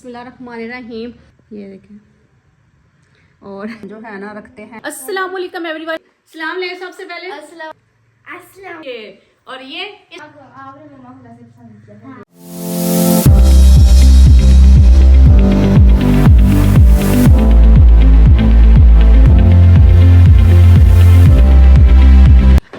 बिस्मिल्लाहिर्रहमानिर्रहीम। ये देखें और जो है ना रखते हैं अस्सलाम वालेकुम एवरीवन। सलाम ले सबसे पहले अस्सलाम और ये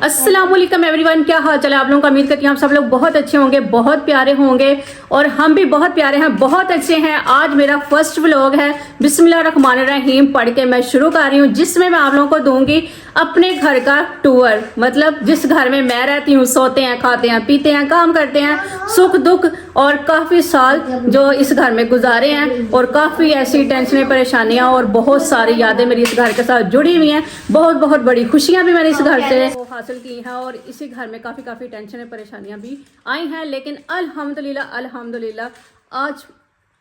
अस्सलाम वालेकुम एवरीवन। क्या हाल चाल है आप लोगों का? उम्मीद करती हूँ आप सब लोग बहुत अच्छे होंगे, बहुत प्यारे होंगे और हम भी बहुत प्यारे हैं, बहुत अच्छे हैं। आज मेरा फर्स्ट व्लॉग है, बिस्मिल्लाहिर्रहमानिर्रहीम पढ़ के मैं शुरू कर रही हूँ, जिसमें मैं आप लोगों को दूंगी अपने घर का टूर। मतलब जिस घर में मैं रहती हूँ, सोते हैं, खाते हैं, पीते हैं, काम करते हैं, सुख दुख और काफ़ी साल जो इस घर में गुजारे हैं और काफ़ी ऐसी टेंशनें, परेशानियाँ और बहुत सारी यादें मेरी इस घर के साथ जुड़ी हुई हैं। बहुत बहुत बड़ी खुशियाँ भी मैंने इस घर से हासिल की हैं और इसी घर में काफ़ी टेंशनें, परेशानियाँ भी आई हैं, लेकिन अल्हम्दुलिल्लाह आज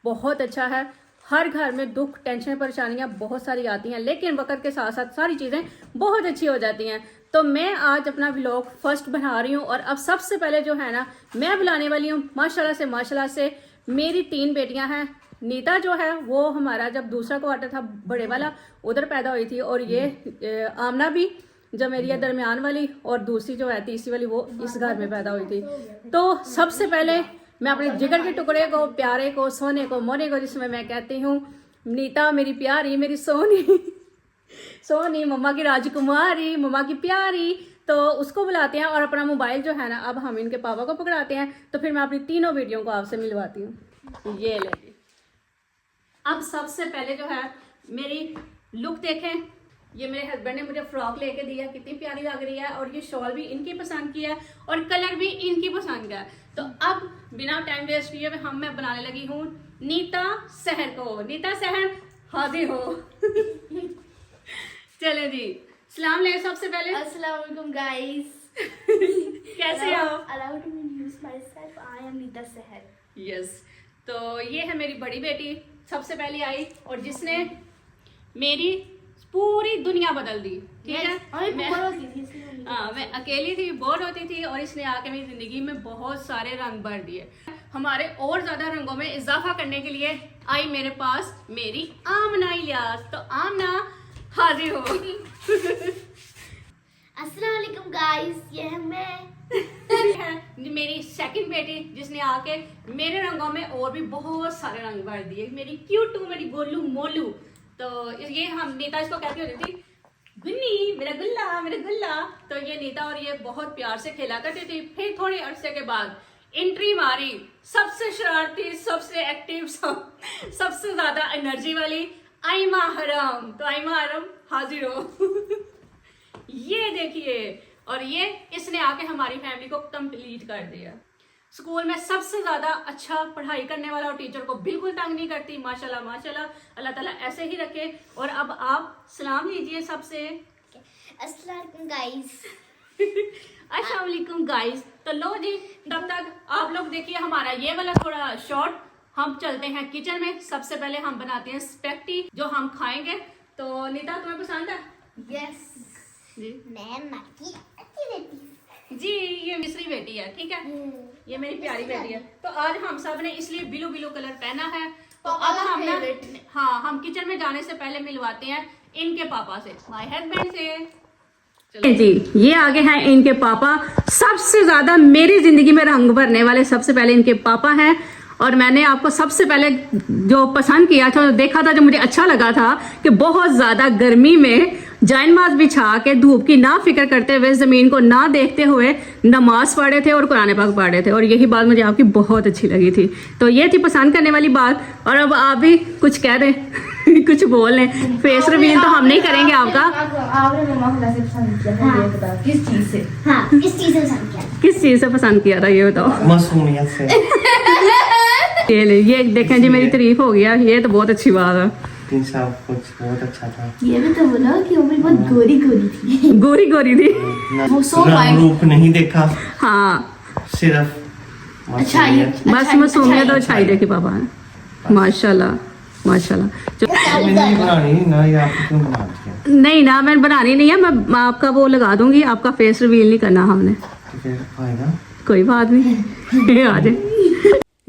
बहुत अच्छा है। हर घर में दुख, टेंशन, परेशानियां बहुत सारी आती हैं, लेकिन वक्त के साथ साथ सारी चीज़ें बहुत अच्छी हो जाती हैं। तो मैं आज अपना व्लॉग फर्स्ट बना रही हूँ और अब सबसे पहले जो है ना मैं बुलाने वाली हूँ माशाल्लाह से मेरी 3 बेटियां हैं। नीता जो है वो हमारा जब दूसरा क्वार्टर था बड़े वाला उधर पैदा हुई थी, और ये आमना भी जो मेरी है दरमियान वाली, और दूसरी जो है तीसरी वाली वो इस घर में पैदा हुई थी। तो सबसे पहले मैं अपने जिगर के टुकड़े को, प्यारे को, सोने को, मोने को, जिसमें मैं कहती हूँ नीता मेरी प्यारी, मेरी सोनी मम्मा की राजकुमारी, मम्मा की प्यारी, तो उसको बुलाते हैं और अपना मोबाइल जो है ना अब हम इनके पापा को पकड़ाते हैं। तो फिर मैं अपनी तीनों वीडियो को आपसे मिलवाती हूँ। ये ले, अब सबसे पहले जो है मेरी लुक देखें। ये मेरे हस्बैंड ने मुझे फ्रॉक लेके दी है, कितनी प्यारी लग रही है, और ये शॉल भी इनकी पसंद की है और कलर भी इनकी पसंद का है। तो अब बिना टाइम वेस्ट किए मैं बनाने लगी हूँ नीता सहर को। नीता सहर हाजिर हो। चले जी, सलाम ले सबसे पहले। अस्सलाम वालेकुम गाइस। कैसे हो? Allow me to introduce myself. I am Nita Seher. Yes, तो ये है मेरी बड़ी बेटी, सबसे पहले आई और जिसने मेरी पूरी दुनिया बदल दी। ठीक है, मैं अकेली थी, बोर होती थी, और इसने आके मेरी जिंदगी में बहुत सारे रंग भर दिए। हमारे और ज्यादा रंगों में इजाफा करने के लिए आई मेरे पास मेरी आमना इलियास। तो आमना हाजिर हो। अस्सलाम वालेकुम गाइस, ये है मैं। मेरी सेकंड बेटी जिसने आके मेरे रंगों में और भी बहुत सारे रंग भर दिए, मेरी क्यूटू, मेरी गोलू मोलू। तो ये हम नीता इसको कहती होती थी गुन्नी, मेरा गुल्ला। तो ये नीता और ये बहुत प्यार से खेला करती थी। फिर थोड़े अरसे के बाद एंट्री मारी सबसे शरारती, सबसे एक्टिव, सबसे ज्यादा एनर्जी वाली आइमा हरम। तो आइमा हरम हाजिर हो। ये देखिए, और ये इसने आके हमारी फैमिली को कंप्लीट कर दिया। स्कूल में सबसे ज्यादा अच्छा पढ़ाई करने वाला और टीचर को बिल्कुल तंग नहीं करती। माशाल्लाह अल्लाह ताला ऐसे ही रखे। और अब आप सलाम लीजिए सबसे। अस्सलाम वालेकुम गाइस। अस्सलाम वालेकुम गाइस। तो लो जी, तब तक आप लोग देखिए हमारा ये वाला थोड़ा शॉर्ट। हम चलते हैं किचन में। सबसे पहले हम बनाते हैं स्पेगेटी जो हम खाएंगे। तो नीता तुम्हें पसंद है? यस जी, मैं माकी अच्छी बेटी जी, ये मिस्री बेटी है। ठीक है, ये मेरी प्यारी बेटी है। तो आज हम सब ने इसलिए ब्लू कलर पहना है। तो अब हम ना, हाँ, हम किचन में जाने से पहले मिलवाते हैं इनके पापा से, माय हस्बैंड से। जी, ये आगे हैं इनके पापा। सबसे ज्यादा मेरी जिंदगी में रंग भरने वाले सबसे पहले इनके पापा हैं। और मैंने आपको सबसे पहले जो पसंद किया था, देखा था, जो मुझे अच्छा लगा था कि बहुत ज्यादा गर्मी में जायनमाज बिछा के धूप की ना फिक्र करते हुए, जमीन को ना देखते हुए नमाज पढ़े थे और कुरान पाक पढ़े थे, और यही बात मुझे आपकी बहुत अच्छी लगी थी। तो ये थी पसंद करने वाली बात। और अब आप भी कुछ कह दें, कुछ बोल लें। फेस रिवील तो हम नहीं करेंगे आपका। आपने मम्मा से पसंद किया था, ये बताओ किस चीज से? हाँ, किस चीज से पसंद किया? किस चीज से पसंद किया था ये बताओ। मासूमियत से। ये देखें जी, मेरी तारीफ हो गया, ये तो बहुत अच्छी बात है। सब कुछ बहुत अच्छा था। ये भी तो बोला कि वो बहुत गोरी थी। गोरी थी। वो सो फाइन। रूप नहीं देखा, हाँ, सिर्फ अच्छा, बस मासूमियत और अच्छाई देखी पापा है। माशाल्लाह। मैंने बनानी ना, ये आपको क्यों बना दिया? नहीं ना, मैं बनानी नहीं है, मैं आपका वो लगा दूंगी। आपका फेस रिवील नहीं करना हमने। तो फिर आएगा, कोई बात नहीं। आ जाए